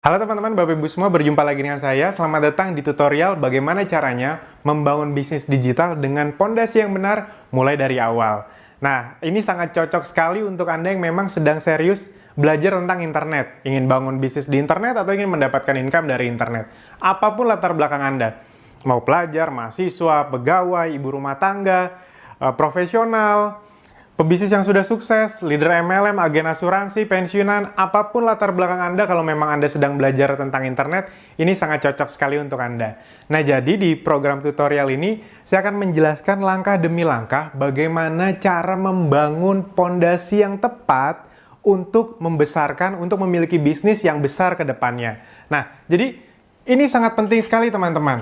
Halo teman-teman, Bapak Ibu semua, berjumpa lagi dengan saya. Selamat datang di tutorial bagaimana caranya membangun bisnis digital dengan pondasi yang benar mulai dari awal. Nah, ini sangat cocok sekali untuk Anda yang memang sedang serius belajar tentang internet. Ingin bangun bisnis di internet atau ingin mendapatkan income dari internet. Apapun latar belakang Anda. Mau pelajar, mahasiswa, pegawai, ibu rumah tangga, profesional, pebisnis yang sudah sukses, leader MLM, agen asuransi, pensiunan, apapun latar belakang Anda, kalau memang Anda sedang belajar tentang internet, ini sangat cocok sekali untuk Anda. Nah, jadi di program tutorial ini, saya akan menjelaskan langkah demi langkah bagaimana cara membangun pondasi yang tepat untuk membesarkan, untuk memiliki bisnis yang besar ke depannya. Nah, jadi ini sangat penting sekali teman-teman.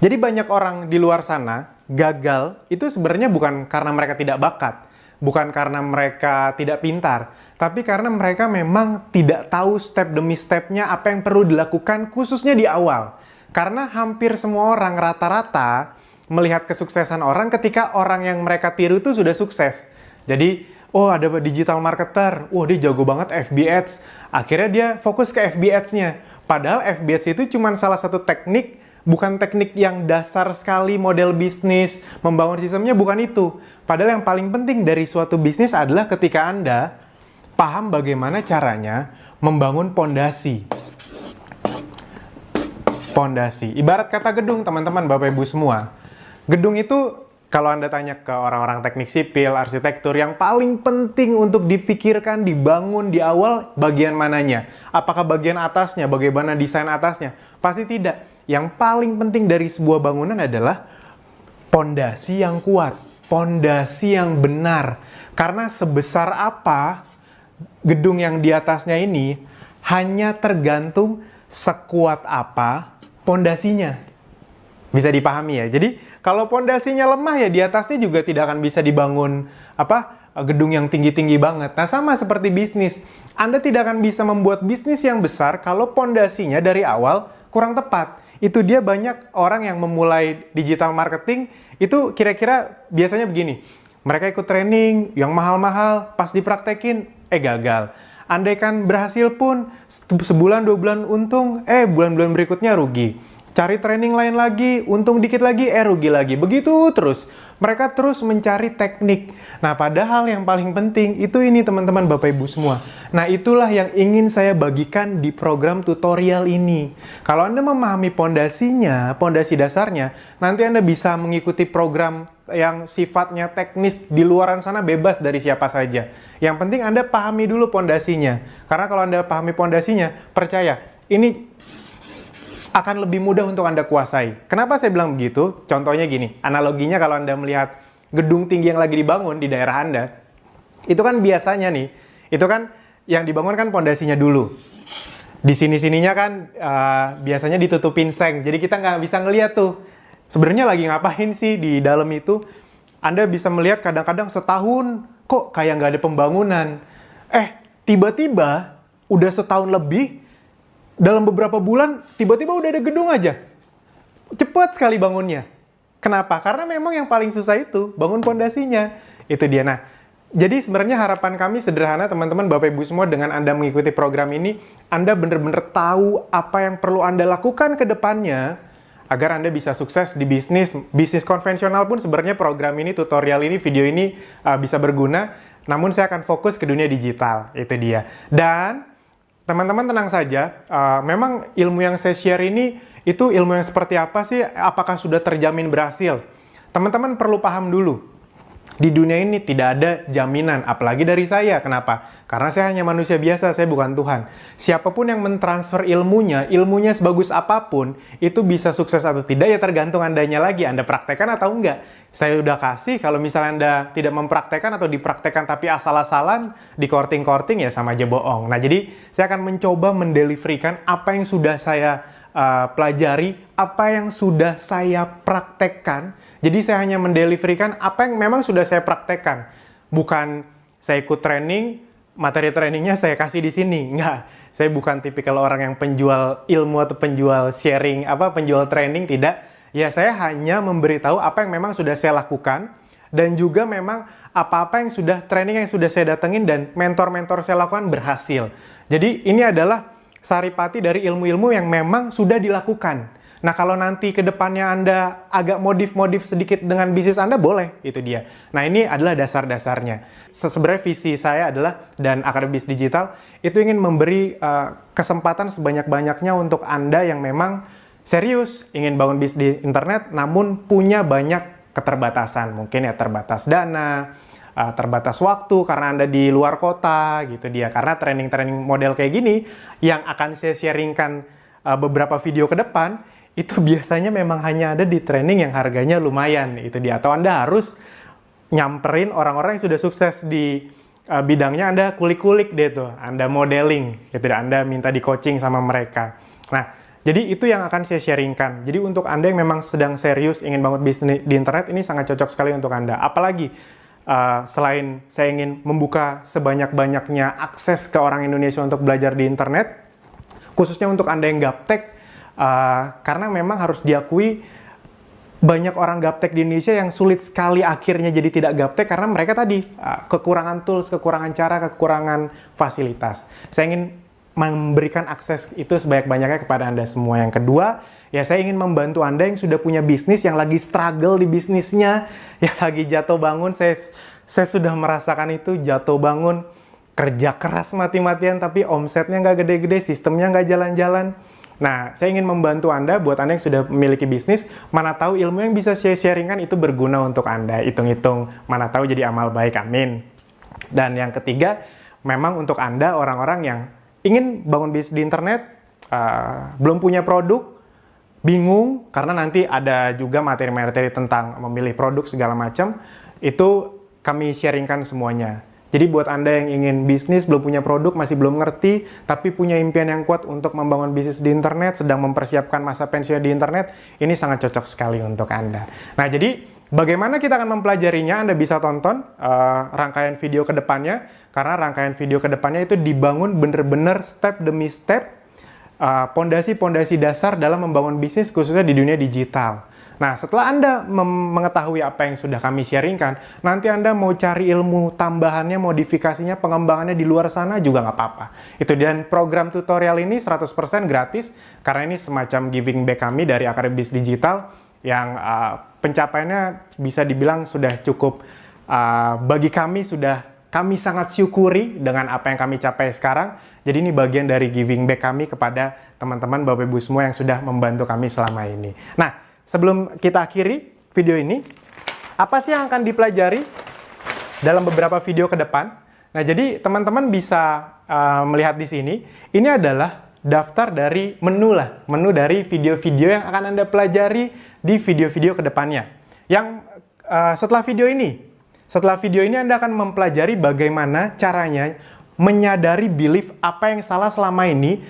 Jadi banyak orang di luar sana gagal itu sebenarnya bukan karena mereka tidak bakat, bukan karena mereka tidak pintar, tapi karena mereka memang tidak tahu step demi stepnya apa yang perlu dilakukan khususnya di awal. Karena hampir semua orang rata-rata melihat kesuksesan orang ketika orang yang mereka tiru itu sudah sukses. Jadi, oh ada digital marketer, dia jago banget FB Ads. Akhirnya dia fokus ke FB Ads-nya. Padahal FB Ads itu cuma salah satu teknik, bukan teknik yang dasar sekali model bisnis, membangun sistemnya bukan itu. Padahal yang paling penting dari suatu bisnis adalah ketika Anda paham bagaimana caranya membangun pondasi. Pondasi. Ibarat kata gedung, teman-teman, Bapak Ibu semua. Gedung itu, kalau Anda tanya ke orang-orang teknik sipil, arsitektur, yang paling penting untuk dipikirkan, dibangun di awal, bagian mananya? Apakah bagian atasnya? Bagaimana desain atasnya? Pasti tidak. Yang paling penting dari sebuah bangunan adalah pondasi yang kuat, pondasi yang benar. Karena sebesar apa gedung yang di atasnya ini hanya tergantung sekuat apa pondasinya. Bisa dipahami ya. Jadi kalau pondasinya lemah ya di atasnya juga tidak akan bisa dibangun gedung yang tinggi-tinggi banget. Nah, sama seperti bisnis. Anda tidak akan bisa membuat bisnis yang besar kalau pondasinya dari awal kurang tepat. Itu dia banyak orang yang memulai digital marketing, itu kira-kira biasanya begini. Mereka ikut training yang mahal-mahal, pas dipraktekin, gagal. Andaikan berhasil pun, sebulan, 2 bulan untung, bulan-bulan berikutnya rugi. Cari training lain lagi, untung dikit lagi, rugi lagi. Begitu terus. Mereka terus mencari teknik. Nah, padahal yang paling penting itu ini teman-teman Bapak Ibu semua. Nah, itulah yang ingin saya bagikan di program tutorial ini. Kalau Anda memahami pondasinya, pondasi dasarnya, nanti Anda bisa mengikuti program yang sifatnya teknis di luaran sana bebas dari siapa saja. Yang penting Anda pahami dulu pondasinya. Karena kalau Anda pahami pondasinya, percaya, ini akan lebih mudah untuk Anda kuasai. Kenapa saya bilang begitu? Contohnya gini, analoginya kalau Anda melihat gedung tinggi yang lagi dibangun di daerah Anda, itu kan biasanya nih, itu kan yang dibangun kan pondasinya dulu. Di sini-sininya kan biasanya ditutupin seng, jadi kita nggak bisa ngeliat tuh. Sebenarnya lagi ngapain sih di dalam itu? Anda bisa melihat kadang-kadang setahun, kok kayak nggak ada pembangunan. Tiba-tiba udah setahun lebih, dalam beberapa bulan, tiba-tiba udah ada gedung aja. Cepat sekali bangunnya. Kenapa? Karena memang yang paling susah itu, bangun pondasinya. Itu dia. Nah, jadi sebenarnya harapan kami sederhana, teman-teman, Bapak Ibu semua, dengan Anda mengikuti program ini, Anda benar-benar tahu apa yang perlu Anda lakukan ke depannya, agar Anda bisa sukses di bisnis. Bisnis konvensional pun sebenarnya program ini, tutorial ini, video ini bisa berguna. Namun saya akan fokus ke dunia digital. Itu dia. Dan teman-teman tenang saja, memang ilmu yang saya share ini, itu ilmu yang seperti apa sih? Apakah sudah terjamin berhasil? Teman-teman perlu paham dulu. Di dunia ini tidak ada jaminan, apalagi dari saya. Kenapa? Karena saya hanya manusia biasa, saya bukan Tuhan. Siapapun yang mentransfer ilmunya sebagus apapun, itu bisa sukses atau tidak, ya tergantung Andanya lagi. Anda praktekkan atau enggak. Saya udah kasih, kalau misalnya Anda tidak mempraktekkan atau dipraktekkan tapi asal-asalan, di korting-korting, ya sama aja bohong. Nah, jadi saya akan mencoba mendeliverikan apa yang sudah saya pelajari, apa yang sudah saya praktekkan. Jadi saya hanya mendeliverikan apa yang memang sudah saya praktekkan. Bukan saya ikut training, materi trainingnya saya kasih di sini. Enggak, saya bukan tipikal orang yang penjual ilmu atau penjual sharing, penjual training, tidak. Ya, saya hanya memberitahu apa yang memang sudah saya lakukan, dan juga memang apa-apa yang sudah training yang sudah saya datengin dan mentor-mentor saya lakukan berhasil. Jadi ini adalah saripati dari ilmu-ilmu yang memang sudah dilakukan. Nah, kalau nanti ke depannya Anda agak modif-modif sedikit dengan bisnis Anda, boleh, itu dia. Nah, ini adalah dasar-dasarnya. Sebenarnya visi saya adalah, dan Akademi Bisnis Digital, itu ingin memberi kesempatan sebanyak-banyaknya untuk Anda yang memang serius, ingin bangun bisnis di internet, namun punya banyak keterbatasan. Mungkin ya terbatas dana, terbatas waktu karena Anda di luar kota, gitu dia. Karena training-training model kayak gini, yang akan saya sharingkan beberapa video ke depan, itu biasanya memang hanya ada di training yang harganya lumayan, itu dia. Atau Anda harus nyamperin orang-orang yang sudah sukses di bidangnya, Anda kulik-kulik deh tuh, Anda modeling, gitu deh. Anda minta di coaching sama mereka. Nah, jadi itu yang akan saya sharingkan. Jadi untuk Anda yang memang sedang serius ingin bangun bisnis di internet, ini sangat cocok sekali untuk Anda. Apalagi selain saya ingin membuka sebanyak-banyaknya akses ke orang Indonesia untuk belajar di internet, khususnya untuk Anda yang gaptek, karena memang harus diakui banyak orang gaptek di Indonesia yang sulit sekali akhirnya jadi tidak gaptek karena mereka tadi kekurangan tools, kekurangan cara, kekurangan fasilitas. Saya ingin memberikan akses itu sebanyak-banyaknya kepada Anda semua. Yang kedua, ya saya ingin membantu Anda yang sudah punya bisnis, yang lagi struggle di bisnisnya, yang lagi jatuh bangun. Saya sudah merasakan itu, jatuh bangun, kerja keras mati-matian tapi omsetnya nggak gede-gede, sistemnya nggak jalan-jalan. Nah, saya ingin membantu Anda, buat Anda yang sudah memiliki bisnis, mana tahu ilmu yang bisa saya sharingkan itu berguna untuk Anda. Hitung-hitung, mana tahu jadi amal baik, amin. Dan yang ketiga, memang untuk Anda, orang-orang yang ingin bangun bisnis di internet, belum punya produk, bingung, karena nanti ada juga materi-materi tentang memilih produk segala macam, itu kami sharingkan semuanya. Jadi buat Anda yang ingin bisnis, belum punya produk, masih belum ngerti, tapi punya impian yang kuat untuk membangun bisnis di internet, sedang mempersiapkan masa pensiun di internet, ini sangat cocok sekali untuk Anda. Nah, jadi bagaimana kita akan mempelajarinya? Anda bisa tonton rangkaian video ke depannya, karena rangkaian video ke depannya itu dibangun bener-bener step demi step, pondasi-pondasi dasar dalam membangun bisnis khususnya di dunia digital. Nah, setelah Anda mengetahui apa yang sudah kami sharingkan, nanti Anda mau cari ilmu tambahannya, modifikasinya, pengembangannya di luar sana juga nggak apa-apa. Itu, dan program tutorial ini 100% gratis, karena ini semacam giving back kami dari Akademi Bisnis Digital, yang pencapaiannya bisa dibilang sudah cukup, bagi kami kami sangat syukuri dengan apa yang kami capai sekarang. Jadi ini bagian dari giving back kami kepada teman-teman Bapak Ibu semua yang sudah membantu kami selama ini. Nah, sebelum kita akhiri video ini, apa sih yang akan dipelajari dalam beberapa video ke depan? Nah, jadi teman-teman bisa melihat di sini, ini adalah daftar dari menu dari video-video yang akan Anda pelajari di video-video ke depannya. Yang setelah video ini Anda akan mempelajari bagaimana caranya menyadari belief apa yang salah selama ini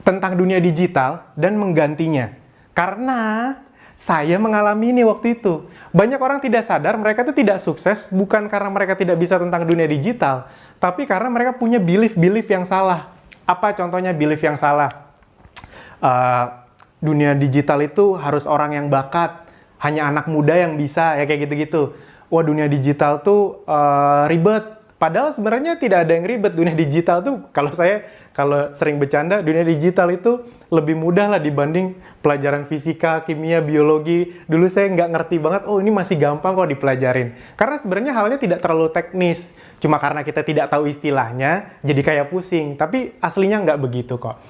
tentang dunia digital dan menggantinya. Karena saya mengalami ini waktu itu. Banyak orang tidak sadar mereka itu tidak sukses bukan karena mereka tidak bisa tentang dunia digital, tapi karena mereka punya belief yang salah. Apa contohnya belief yang salah? Dunia digital itu harus orang yang bakat, hanya anak muda yang bisa, ya kayak gitu-gitu. Wah, dunia digital tuh ribet. Padahal sebenarnya tidak ada yang ribet. Dunia digital tuh, kalau sering bercanda, dunia digital itu lebih mudah lah dibanding pelajaran fisika, kimia, biologi. Dulu saya nggak ngerti banget, oh ini masih gampang kok dipelajarin. Karena sebenarnya halnya tidak terlalu teknis. Cuma karena kita tidak tahu istilahnya, jadi kayak pusing. Tapi aslinya nggak begitu kok.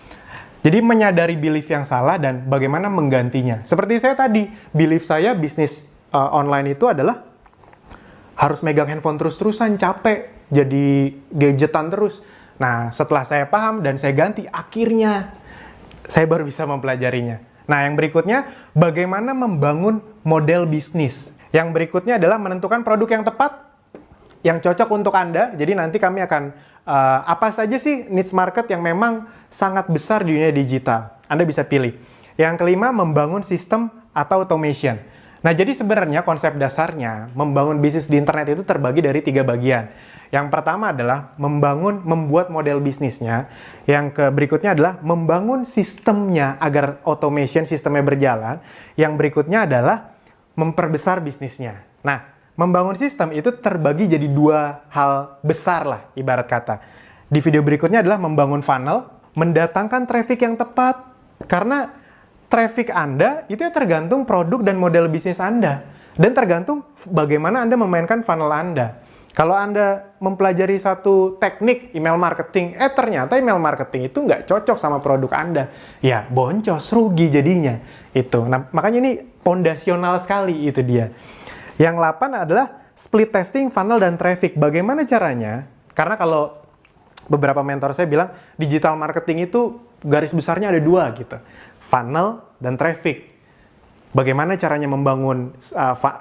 Jadi menyadari belief yang salah dan bagaimana menggantinya. Seperti saya tadi, belief saya bisnis online itu adalah harus megang handphone terus-terusan, capek. Jadi gadgetan terus. Nah, setelah saya paham dan saya ganti, akhirnya saya baru bisa mempelajarinya. Nah, yang berikutnya, bagaimana membangun model bisnis. Yang berikutnya adalah menentukan produk yang tepat, yang cocok untuk Anda. Jadi nanti kami akan, apa saja sih niche market yang memang sangat besar di dunia digital. Anda bisa pilih. Yang kelima, membangun sistem atau automation. Nah, jadi sebenarnya konsep dasarnya membangun bisnis di internet itu terbagi dari 3 bagian. Yang pertama adalah membuat model bisnisnya. Yang berikutnya adalah membangun sistemnya agar automation sistemnya berjalan. Yang berikutnya adalah memperbesar bisnisnya. Nah, membangun sistem itu terbagi jadi 2 hal besar lah, ibarat kata. Di video berikutnya adalah membangun funnel. mendatangkan traffic yang tepat. Karena traffic Anda itu ya tergantung produk dan model bisnis Anda. Dan tergantung bagaimana Anda memainkan funnel Anda. Kalau Anda mempelajari satu teknik email marketing, ternyata email marketing itu nggak cocok sama produk Anda. Ya, boncos, rugi jadinya. Itu. Nah, makanya ini fondasional sekali itu dia. Yang 8 adalah split testing funnel dan traffic. Bagaimana caranya? Karena kalau beberapa mentor saya bilang, digital marketing itu garis besarnya ada 2 gitu. Funnel dan traffic. Bagaimana caranya membangun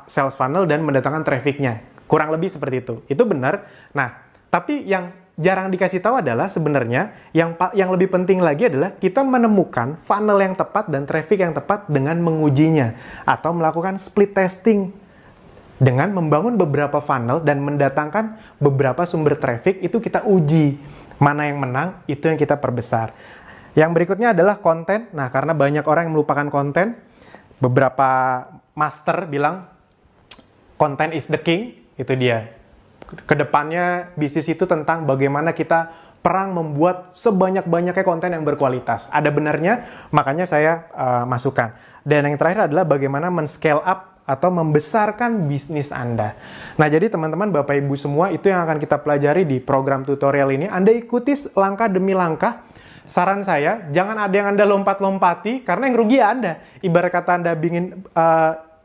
sales funnel dan mendatangkan traffic-nya. Kurang lebih seperti itu. Itu benar. Nah, tapi yang jarang dikasih tahu adalah sebenarnya yang lebih penting lagi adalah kita menemukan funnel yang tepat dan traffic yang tepat dengan mengujinya atau melakukan split testing dengan membangun beberapa funnel dan mendatangkan beberapa sumber traffic. Itu kita uji mana yang menang, itu yang kita perbesar. Yang berikutnya adalah konten. Nah, karena banyak orang yang melupakan konten, beberapa master bilang content is the king. Itu dia. Kedepannya bisnis itu tentang bagaimana kita perang membuat sebanyak-banyaknya konten yang berkualitas. Ada benarnya, makanya saya masukkan. Dan yang terakhir adalah bagaimana men-scale up atau membesarkan bisnis Anda. Nah, jadi teman-teman, Bapak Ibu semua, itu yang akan kita pelajari di program tutorial ini. Anda ikuti langkah demi langkah. Saran saya, jangan ada yang Anda lompat-lompati, karena yang rugi ya Anda. Ibarat kata Anda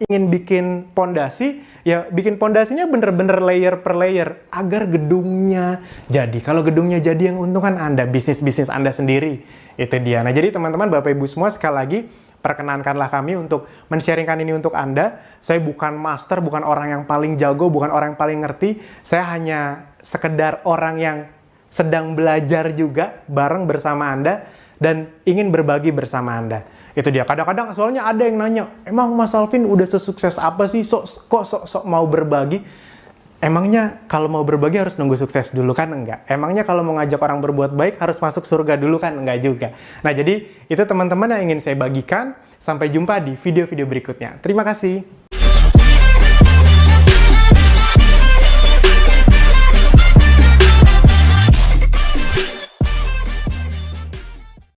ingin bikin pondasi, ya bikin pondasinya bener-bener layer per layer agar gedungnya jadi. Kalau gedungnya jadi, yang untung kan Anda, bisnis-bisnis Anda sendiri. Itu dia. Nah, jadi teman-teman, Bapak Ibu semua, sekali lagi perkenankanlah kami untuk men-sharingkan ini untuk Anda. Saya bukan master, bukan orang yang paling jago, bukan orang yang paling ngerti. Saya hanya sekedar orang yang sedang belajar juga bareng bersama Anda dan ingin berbagi bersama Anda. Itu dia. Kadang-kadang soalnya ada yang nanya, emang Mas Alvin udah sesukses apa sih? Kok sok mau berbagi? Emangnya kalau mau berbagi harus nunggu sukses dulu kan? Enggak. Emangnya kalau mau ngajak orang berbuat baik harus masuk surga dulu kan? Enggak juga. Nah, jadi itu teman-teman yang ingin saya bagikan. Sampai jumpa di video-video berikutnya. Terima kasih.